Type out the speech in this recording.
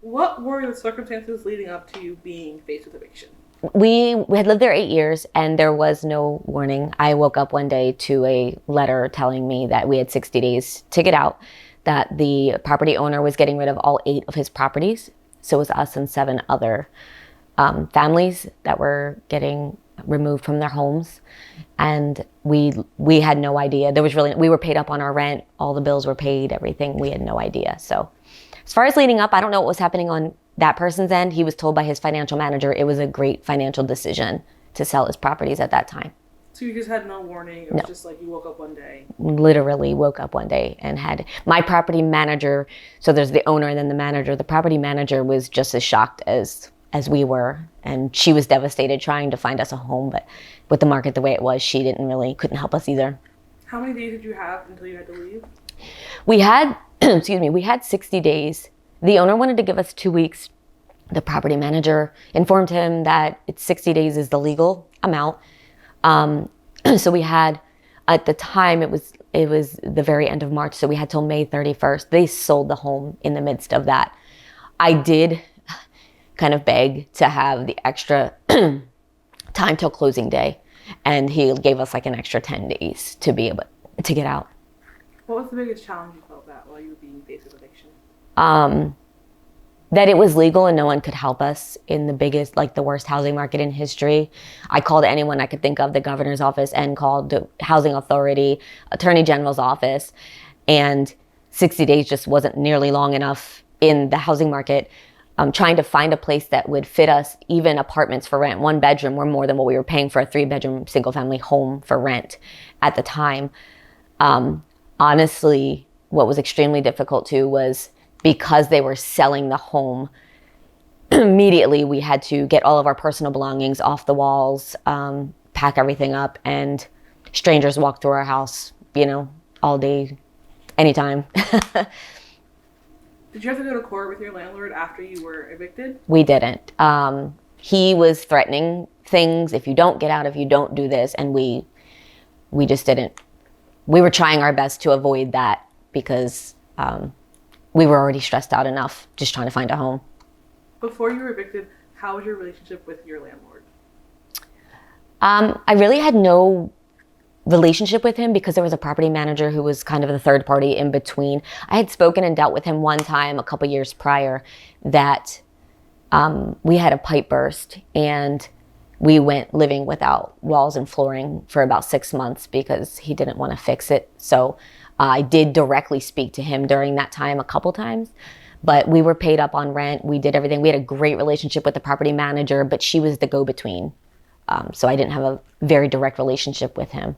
What were the circumstances leading up to you being faced with eviction? We had lived there 8 years and there was no warning. I woke up one day to a letter telling me that we had 60 days to get out, that the property owner was getting rid of all 8 of his properties. So it was us and 7 other families that were getting removed from their homes. And we had no idea. We were paid up on our rent. All the bills were paid, everything. We had no idea. So as far as leading up, I don't know what was happening on that person's end. He was told by his financial manager it was a great financial decision to sell his properties at that time. So you just had no warning? It was just like you woke up one day? Literally woke up one day and had my property manager. So there's the owner and then the manager. The property manager was just as shocked as we were. And she was devastated trying to find us a home. But with the market the way it was, she couldn't help us either. How many days did you have until you had to leave? We had, we had 60 days. The owner wanted to give us 2 weeks. The property manager informed him that 60 days is the legal amount. So we had, at the time, it was the very end of March, so we had till May 31st. They sold the home in the midst of that. I did kind of beg to have the extra time till closing day, and he gave us like an extra 10 days to be able to get out. What was the biggest challenge you felt that while you were being faced with eviction? That it was legal and no one could help us in the worst housing market in history. I called anyone I could think of, the governor's office, and called the housing authority, attorney general's office, and 60 days just wasn't nearly long enough in the housing market. Trying to find a place that would fit us, even apartments for rent. 1 bedroom were more than what we were paying for a 3-bedroom single family home for rent at the time. Honestly, what was extremely difficult too was because they were selling the home, immediately we had to get all of our personal belongings off the walls, pack everything up, and strangers walk through our house, all day, anytime. Did you have to go to court with your landlord after you were evicted? We didn't. He was threatening things, if you don't get out, if you don't do this, and we just didn't. We were trying our best to avoid that because we were already stressed out enough just trying to find a home. Before you were evicted, how was your relationship with your landlord? I really had no relationship with him because there was a property manager who was kind of the third party in between. I had spoken and dealt with him one time a couple years prior that we had a pipe burst and we went living without walls and flooring for about 6 months because he didn't want to fix it. So I did directly speak to him during that time a couple times, but we were paid up on rent. We did everything. We had a great relationship with the property manager, but she was the go-between. So I didn't have a very direct relationship with him.